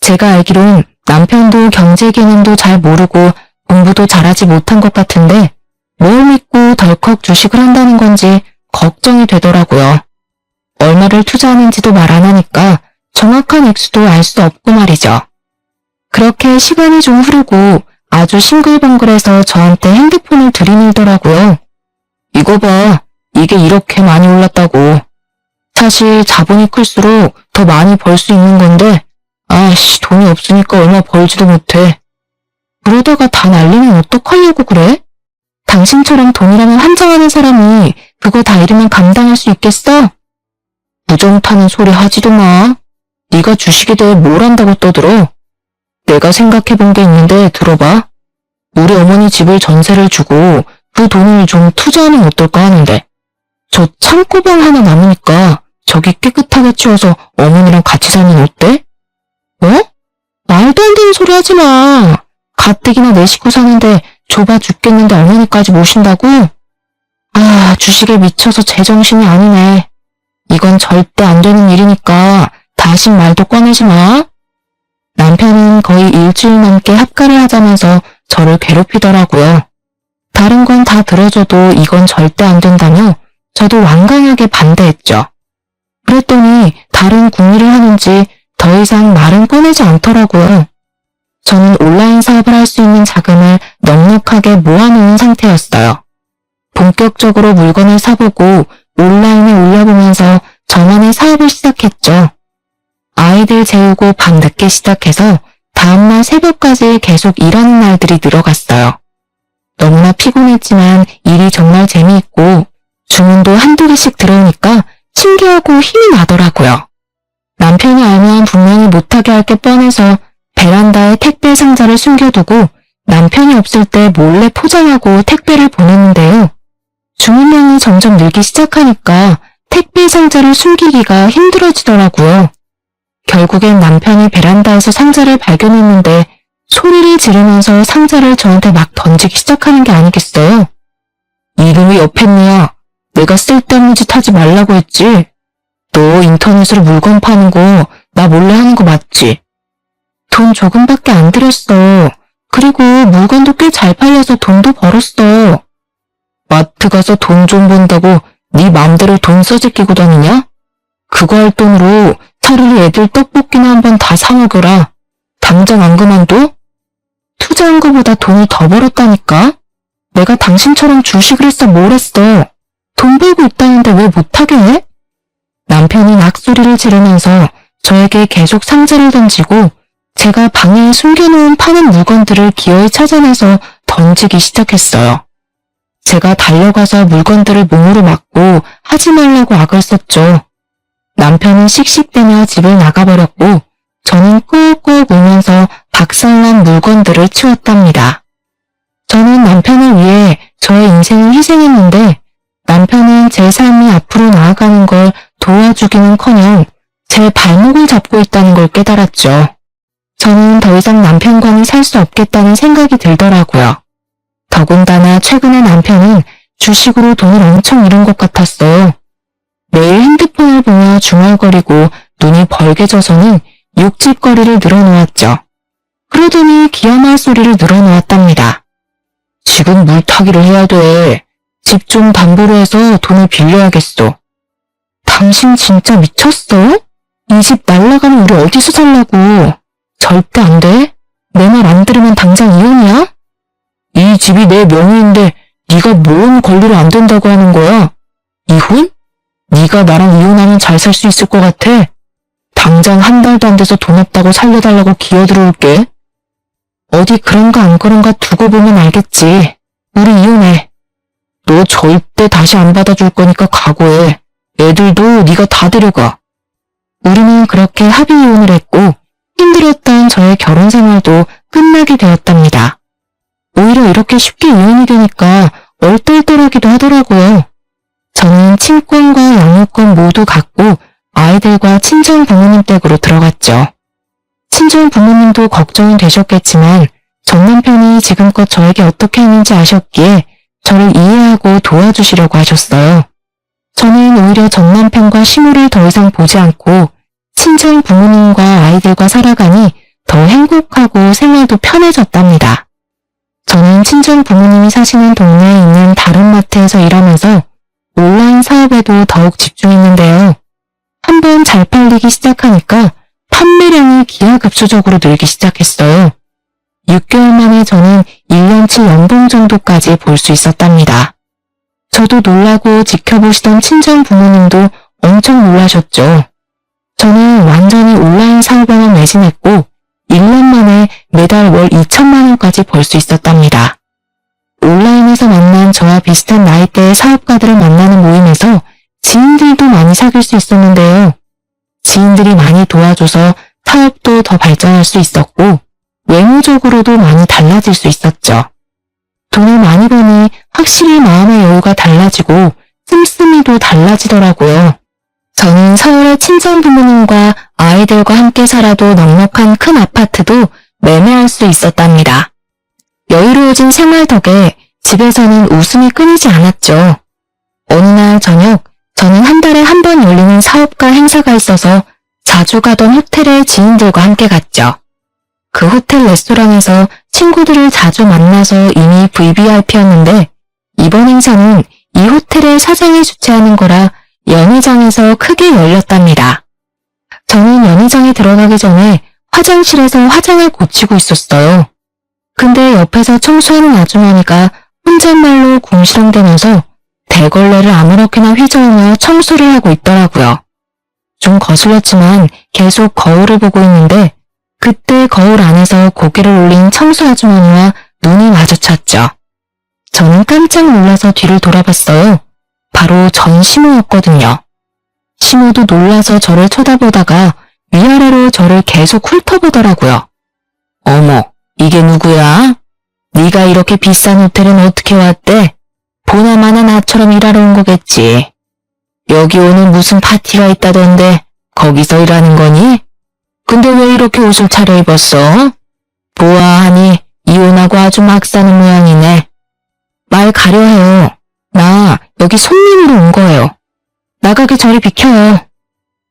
제가 알기론 남편도 경제 개념도 잘 모르고 공부도 잘하지 못한 것 같은데 뭘 믿고 덜컥 주식을 한다는 건지 걱정이 되더라고요. 얼마를 투자하는지도 말 안 하니까 정확한 액수도 알 수 없고 말이죠. 그렇게 시간이 좀 흐르고 아주 싱글벙글해서 저한테 핸드폰을 들이밀더라고요. 이거 봐, 이게 이렇게 많이 올랐다고. 사실 자본이 클수록 더 많이 벌 수 있는 건데 아이씨 돈이 없으니까 얼마 벌지도 못해. 그러다가 다 날리면 어떡하려고 그래? 당신처럼 돈이라면 한정하는 사람이 그거 다 잃으면 감당할 수 있겠어? 무정 타는 소리 하지도 마. 네가 주식에 대해 뭘 안다고 떠들어? 내가 생각해본 게 있는데 들어봐. 우리 어머니 집을 전세를 주고 그 돈을 좀 투자하면 어떨까 하는데 저 창고방 하나 남으니까 저기 깨끗하게 치워서 어머니랑 같이 살면 어때? 어? 말도 안 되는 소리 하지 마. 가뜩이나 내 식구 사는데 좁아 죽겠는데 어머니까지 모신다고? 아, 주식에 미쳐서 제정신이 아니네. 이건 절대 안 되는 일이니까 다신 말도 꺼내지 마. 남편은 거의 일주일 넘게 합가를 하자면서 저를 괴롭히더라고요. 다른 건 다 들어줘도 이건 절대 안 된다며 저도 완강하게 반대했죠. 그랬더니 다른 궁리를 하는지 더 이상 말은 꺼내지 않더라고요. 저는 온라인 사업을 할 수 있는 자금을 넉넉하게 모아놓은 상태였어요. 본격적으로 물건을 사보고 온라인에 올려보면서 저만의 사업을 시작했죠. 아이들 재우고 밤 늦게 시작해서 다음날 새벽까지 계속 일하는 날들이 늘어갔어요. 너무나 피곤했지만 일이 정말 재미있고 주문도 한두 개씩 들어오니까 신기하고 힘이 나더라고요. 남편이 알면 분명히 못하게 할 게 뻔해서 베란다에 택배 상자를 숨겨두고 남편이 없을 때 몰래 포장하고 택배를 보냈는데요. 주문량이 점점 늘기 시작하니까 택배 상자를 숨기기가 힘들어지더라고요. 결국엔 남편이 베란다에서 상자를 발견했는데 소리를 지르면서 상자를 저한테 막 던지기 시작하는 게 아니겠어요? 이놈의 여팻니야. 내가 쓸데없는 짓 하지 말라고 했지. 너 인터넷으로 물건 파는 거 나 몰래 하는 거 맞지? 돈 조금밖에 안 들였어. 그리고 물건도 꽤 잘 팔려서 돈도 벌었어. 마트 가서 돈 좀 번다고 네 맘대로 돈 써제끼고 다니냐? 그거 할 돈으로 차라리 애들 떡볶이나 한번 다 사 먹여라. 당장 안 그만둬? 투자한 거보다 돈을 더 벌었다니까? 내가 당신처럼 주식을 했어 뭘 했어? 돈 벌고 있다는데 왜 못하게 해? 남편이 악소리를 지르면서 저에게 계속 상자를 던지고 제가 방에 숨겨놓은 파는 물건들을 기어이 찾아내서 던지기 시작했어요. 제가 달려가서 물건들을 몸으로 막고 하지 말라고 악을 썼죠. 남편은 씩씩대며 집을 나가버렸고 저는 꾹꾹 울면서 박살난 물건들을 치웠답니다. 저는 남편을 위해 저의 인생을 희생했는데 남편은 제 삶이 앞으로 나아가는 걸 도와주기는커녕 제 발목을 잡고 있다는 걸 깨달았죠. 저는 더 이상 남편과는 살 수 없겠다는 생각이 들더라고요. 더군다나 최근에 남편은 주식으로 돈을 엄청 잃은 것 같았어요. 매일 핸드폰을 보며 중얼거리고 눈이 벌게져서는 욕짓거리를 늘어놓았죠. 그러더니 기어말 소리를 늘어놓았답니다. 지금 물타기를 해야 돼. 집 좀 담보로 해서 돈을 빌려야겠어. 당신 진짜 미쳤어? 이 집 날라가면 우리 어디서 살라고. 절대 안 돼. 내 말 안 들으면 당장 이혼이야? 이 집이 내 명의인데 네가 뭔 권리로 안 된다고 하는 거야? 이혼? 네가 나랑 이혼하면 잘 살 수 있을 것 같아? 당장 한 달도 안 돼서 돈 없다고 살려달라고 기어들어올게. 어디 그런가 안 그런가 두고 보면 알겠지. 우리 이혼해. 너 절대 다시 안 받아줄 거니까 각오해. 애들도 네가 다 데려가. 우리는 그렇게 합의 이혼을 했고 힘들었던 저의 결혼 생활도 끝나게 되었답니다. 오히려 이렇게 쉽게 이혼이 되니까 얼떨떨하기도 하더라고요. 저는 친권과 양육권 모두 갖고 아이들과 친정 부모님 댁으로 들어갔죠. 친정 부모님도 걱정은 되셨겠지만 전 남편이 지금껏 저에게 어떻게 했는지 아셨기에 저를 이해하고 도와주시려고 하셨어요. 저는 오히려 전 남편과 시무를 더 이상 보지 않고 친정 부모님과 아이들과 살아가니 더 행복하고 생활도 편해졌답니다. 저는 친정 부모님이 사시는 동네에 있는 다른 마트에서 일하면서 온라인 사업에도 더욱 집중했는데요. 한번 잘 팔리기 시작하니까 판매량이 기하급수적으로 늘기 시작했어요. 6개월 만에 저는 1년치 연봉 정도까지 볼 수 있었답니다. 저도 놀라고 지켜보시던 친정 부모님도 엄청 놀라셨죠. 저는 완전히 온라인 사업에만 매진했고 1년 만에 매달 월 2천만 원까지 벌 수 있었답니다. 온라인에서 만난 저와 비슷한 나이대의 사업가들을 만나는 모임에서 지인들도 많이 사귈 수 있었는데요. 지인들이 많이 도와줘서 사업도 더 발전할 수 있었고 외모적으로도 많이 달라질 수 있었죠. 돈을 많이 버니 확실히 마음의 여유가 달라지고 씀씀이도 달라지더라고요. 저는 서울의 친정 부모님과 아이들과 함께 살아도 넉넉한 큰 아파트도 매매할 수 있었답니다. 여유로워진 생활 덕에 집에서는 웃음이 끊이지 않았죠. 어느 날 저녁 저는 한 달에 한 번 열리는 사업가 행사가 있어서 자주 가던 호텔에 지인들과 함께 갔죠. 그 호텔 레스토랑에서 친구들을 자주 만나서 이미 VVIP였는데 이번 행사는 이 호텔의 사장이 주최하는 거라 연회장에서 크게 열렸답니다. 저는 연회장에 들어가기 전에 화장실에서 화장을 고치고 있었어요. 근데 옆에서 청소하는 아주머니가 혼잣말로 궁시렁대면서 대걸레를 아무렇게나 휘저으며 청소를 하고 있더라고요. 좀 거슬렸지만 계속 거울을 보고 있는데 그때 거울 안에서 고개를 올린 청소 아주머니와 눈이 마주쳤죠. 저는 깜짝 놀라서 뒤를 돌아봤어요. 바로 전 시모였거든요. 시모도 놀라서 저를 쳐다보다가 위아래로 저를 계속 훑어보더라고요. 어머, 이게 누구야? 네가 이렇게 비싼 호텔은 어떻게 왔대? 보나마나 나처럼 일하러 온 거겠지. 여기 오늘 무슨 파티가 있다던데 거기서 일하는 거니? 근데 왜 이렇게 옷을 차려입었어? 보아하니 이혼하고 아주 막 사는 모양이네. 말 가려 해요. 나 여기 손님으로 온 거예요. 나가게 저리 비켜요.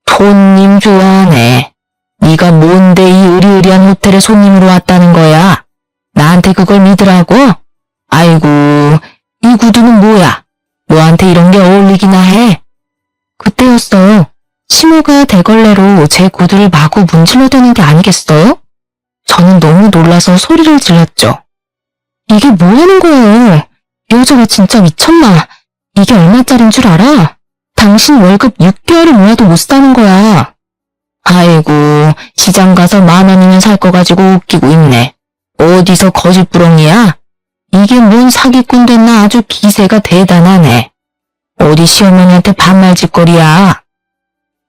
손님 좋아하네. 네가 뭔데 이 으리으리한 호텔에 손님으로 왔다는 거야? 나한테 그걸 믿으라고? 아이고, 이 구두는 뭐야? 너한테 이런 게 어울리기나 해? 그때였어요. 시모가 대걸레로 제 구두를 마구 문질러대는 게 아니겠어요? 저는 너무 놀라서 소리를 질렀죠. 이게 뭐 하는 거예요? 이 여자가 진짜 미쳤나? 이게 얼마짜린 줄 알아? 당신 월급 6개월을 모아도 못 사는 거야. 아이고, 시장 가서 10,000원이면 살 거 가지고 웃기고 있네. 어디서 거짓부렁이야? 이게 뭔 사기꾼 됐나 아주 기세가 대단하네. 어디 시어머니한테 반말짓거리야.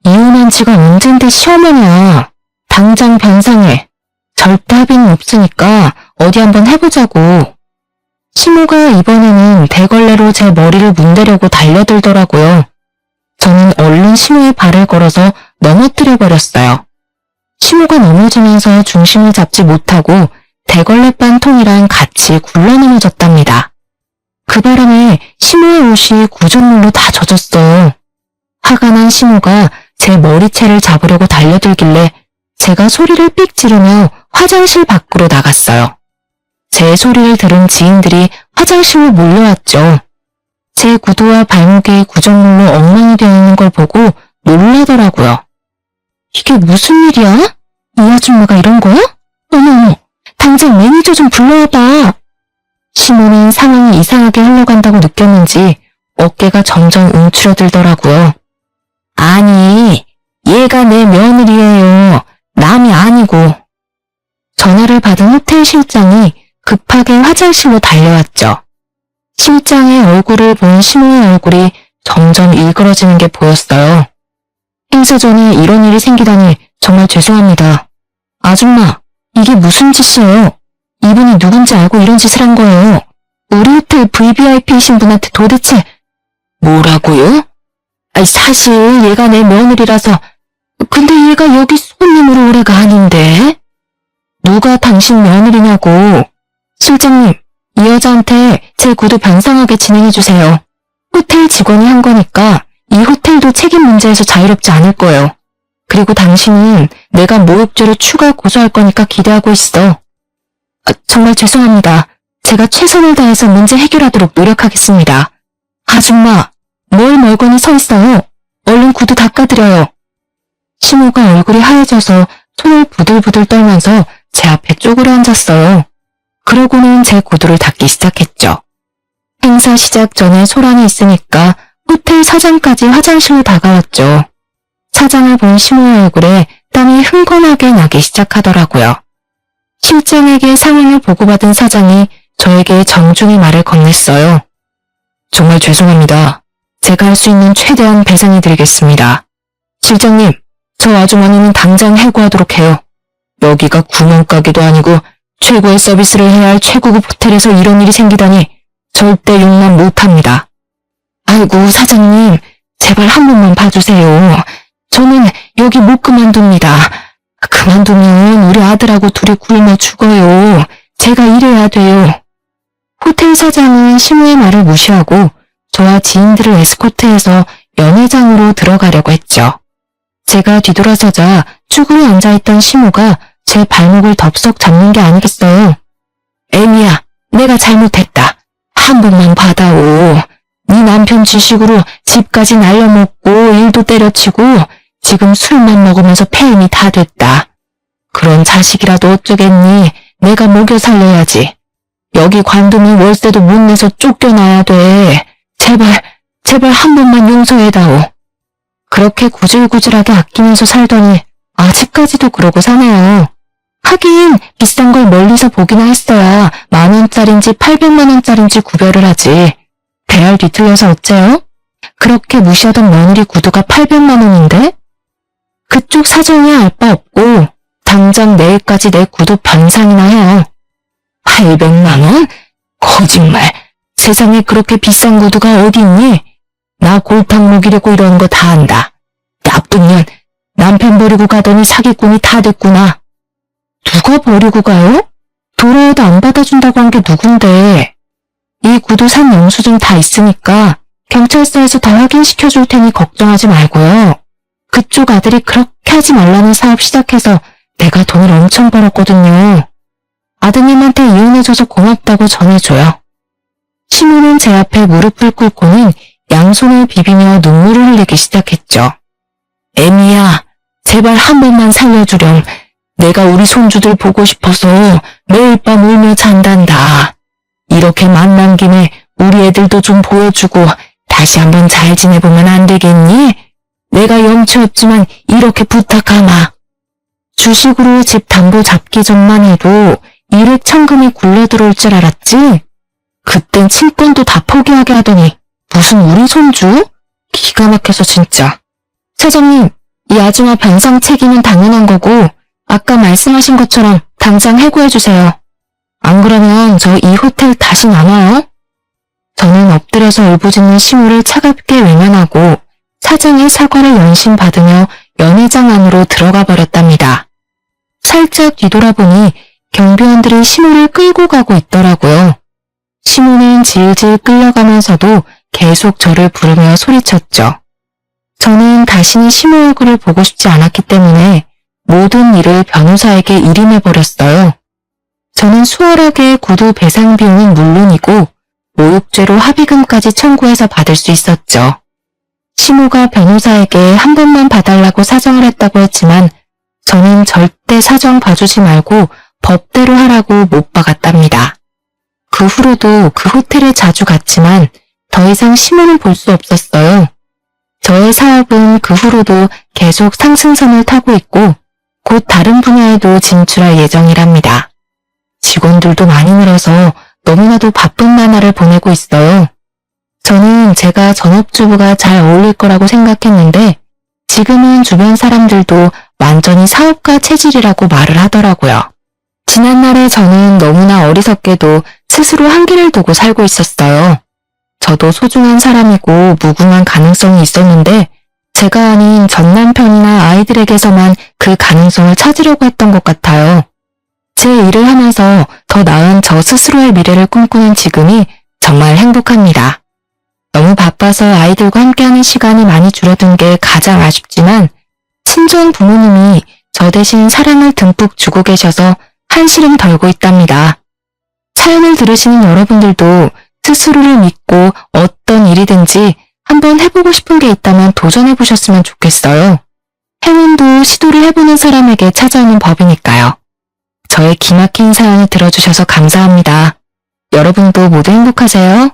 이혼한 지가 언젠데 시어머니야. 당장 변상해. 절대 합의는 없으니까 어디 한번 해보자고. 시모가 이번에는 대걸레로 제 머리를 문대려고 달려들더라고요. 저는 얼른 시모의 발을 걸어서 넘어뜨려 버렸어요. 시모가 넘어지면서 중심을 잡지 못하고 대걸레반 통이랑 같이 굴러넘어졌답니다. 그 바람에 시모의 옷이 구조물로 다 젖었어요. 화가 난 시모가 제 머리채를 잡으려고 달려들길래 제가 소리를 삑 지르며 화장실 밖으로 나갔어요. 제 소리를 들은 지인들이 화장실로 몰려왔죠. 제 구두와 발목이 구조물로 엉망이 되어 있는 걸 보고 놀라더라고요. 이게 무슨 일이야? 이 아줌마가 이런 거야? 어머머, 당장 매니저 좀 불러와봐. 시모는 상황이 이상하게 흘러간다고 느꼈는지 어깨가 점점 움츠러들더라고요. 아니, 얘가 내 며느리예요. 남이 아니고. 전화를 받은 호텔 실장이 급하게 화장실로 달려왔죠. 실장의 얼굴을 본 시모의 얼굴이 점점 일그러지는 게 보였어요. 행사 전에 이런 일이 생기다니 정말 죄송합니다. 아줌마, 이게 무슨 짓이에요? 이분이 누군지 알고 이런 짓을 한 거예요. 우리 호텔 VVIP이신 분한테 도대체 뭐라고요? 아니, 사실 얘가 내 며느리라서. 근데 얘가 여기 손님으로 올 애가 아닌데? 누가 당신 며느리냐고. 실장님, 이 여자한테 제 구두 변상하게 진행해주세요. 호텔 직원이 한 거니까 이 호텔도 책임 문제에서 자유롭지 않을 거예요. 그리고 당신은 내가 모욕죄로 추가 고소할 거니까 기대하고 있어. 정말 죄송합니다. 제가 최선을 다해서 문제 해결하도록 노력하겠습니다. 아줌마, 뭘 멀거니 서 있어요. 얼른 구두 닦아드려요. 시모가 얼굴이 하얘져서 손을 부들부들 떨면서 제 앞에 쪼그려 앉았어요. 그러고는 제 구두를 닦기 시작했죠. 행사 시작 전에 소란이 있으니까 호텔 사장까지 화장실로 다가왔죠. 사장을 본 시모의 얼굴에 땀이 흥건하게 나기 시작하더라고요. 실장에게 상황을 보고받은 사장이 저에게 정중히 말을 건넸어요. 정말 죄송합니다. 제가 할 수 있는 최대한 배상해드리겠습니다. 실장님, 저 아주머니는 당장 해고하도록 해요. 여기가 구멍가게도 아니고 최고의 서비스를 해야 할 최고급 호텔에서 이런 일이 생기다니 절대 용납 못합니다. 아이고, 사장님, 제발 한 번만 봐주세요. 저는 여기 못 그만둡니다. 그만두면 우리 아들하고 둘이 굶어 죽어요. 제가 일해야 돼요. 호텔 사장은 시모의 말을 무시하고 저와 지인들을 에스코트해서 연회장으로 들어가려고 했죠. 제가 뒤돌아서자 쭈그려 앉아있던 시모가 제 발목을 덥석 잡는 게 아니겠어요. 애미야, 내가 잘못했다. 한 번만 받아오. 네 네 남편 지식으로 집까지 날려먹고 일도 때려치고 지금 술만 먹으면서 폐임이 다 됐다. 그런 자식이라도 어쩌겠니? 내가 먹여 살려야지. 여기 관동이 월세도 못 내서 쫓겨나야 돼. 제발 한 번만 용서해다오. 그렇게 구질구질하게 아끼면서 살더니 아직까지도 그러고 사네요. 하긴 비싼 걸 멀리서 보기나 했어야 10,000원짜린지 800만 원짜린지 구별을 하지. 배알 뒤틀려서 어째요? 그렇게 무시하던 며느리 구두가 800만 원인데? 그쪽 사정이 알 바 없고 당장 내일까지 내 구두 변상이나 해요. 800만 원? 거짓말. 세상에 그렇게 비싼 구두가 어디 있니? 나 골탕 먹이려고 이러는 거 다 안다. 나쁜 년, 남편 버리고 가더니 사기꾼이 다 됐구나. 누가 버리고 가요? 돌아와도 안 받아준다고 한 게 누군데. 이 구두 산 영수증 다 있으니까 경찰서에서 다 확인시켜줄 테니 걱정하지 말고요. 그쪽 아들이 그렇게 하지 말라는 사업 시작해서 내가 돈을 엄청 벌었거든요. 아드님한테 이혼해줘서 고맙다고 전해줘요. 시모는 제 앞에 무릎을 꿇고는 양손을 비비며 눈물을 흘리기 시작했죠. 애미야, 제발 한 번만 살려주렴. 내가 우리 손주들 보고 싶어서 매일 밤 울며 잔단다. 이렇게 만난 김에 우리 애들도 좀 보여주고 다시 한번 잘 지내보면 안 되겠니? 내가 염치 없지만 이렇게 부탁하마. 주식으로 집 담보 잡기 전만 해도 일액천금이 굴러 들어올 줄 알았지? 그땐 친권도 다 포기하게 하더니 무슨 우리 손주? 기가 막혀서 진짜. 사장님, 이 아줌마 변상 책임은 당연한 거고 아까 말씀하신 것처럼 당장 해고해주세요. 안 그러면 저 이 호텔 다시 안 와요? 저는 엎드려서 울부짖는 시모를 차갑게 외면하고 사장의 사과를 연신받으며 연회장 안으로 들어가 버렸답니다. 살짝 뒤돌아보니 경비원들이 시모를 끌고 가고 있더라고요. 시모는 질질 끌려가면서도 계속 저를 부르며 소리쳤죠. 저는 다시는 시모 얼굴을 보고 싶지 않았기 때문에 모든 일을 변호사에게 일임해버렸어요. 저는 수월하게 구두 배상 비용은 물론이고 모욕죄로 합의금까지 청구해서 받을 수 있었죠. 시모가 변호사에게 한 번만 봐달라고 사정을 했다고 했지만 저는 절대 사정 봐주지 말고 법대로 하라고 못 박았답니다. 그 후로도 그 호텔에 자주 갔지만 더 이상 시모를 볼 수 없었어요. 저의 사업은 그 후로도 계속 상승선을 타고 있고 곧 다른 분야에도 진출할 예정이랍니다. 직원들도 많이 늘어서 너무나도 바쁜 나날을 보내고 있어요. 저는 제가 전업주부가 잘 어울릴 거라고 생각했는데 지금은 주변 사람들도 완전히 사업가 체질이라고 말을 하더라고요. 지난날에 저는 너무나 어리석게도 스스로 한계를 두고 살고 있었어요. 저도 소중한 사람이고 무궁한 가능성이 있었는데 제가 아닌 전 남편이나 아이들에게서만 그 가능성을 찾으려고 했던 것 같아요. 제 일을 하면서 더 나은 저 스스로의 미래를 꿈꾸는 지금이 정말 행복합니다. 너무 바빠서 아이들과 함께하는 시간이 많이 줄어든 게 가장 아쉽지만 친정 부모님이 저 대신 사랑을 듬뿍 주고 계셔서 한시름 덜고 있답니다. 사연을 들으시는 여러분들도 스스로를 믿고 어떤 일이든지 한번 해보고 싶은 게 있다면 도전해보셨으면 좋겠어요. 행운도 시도를 해보는 사람에게 찾아오는 법이니까요. 저의 기막힌 사연을 들어주셔서 감사합니다. 여러분도 모두 행복하세요.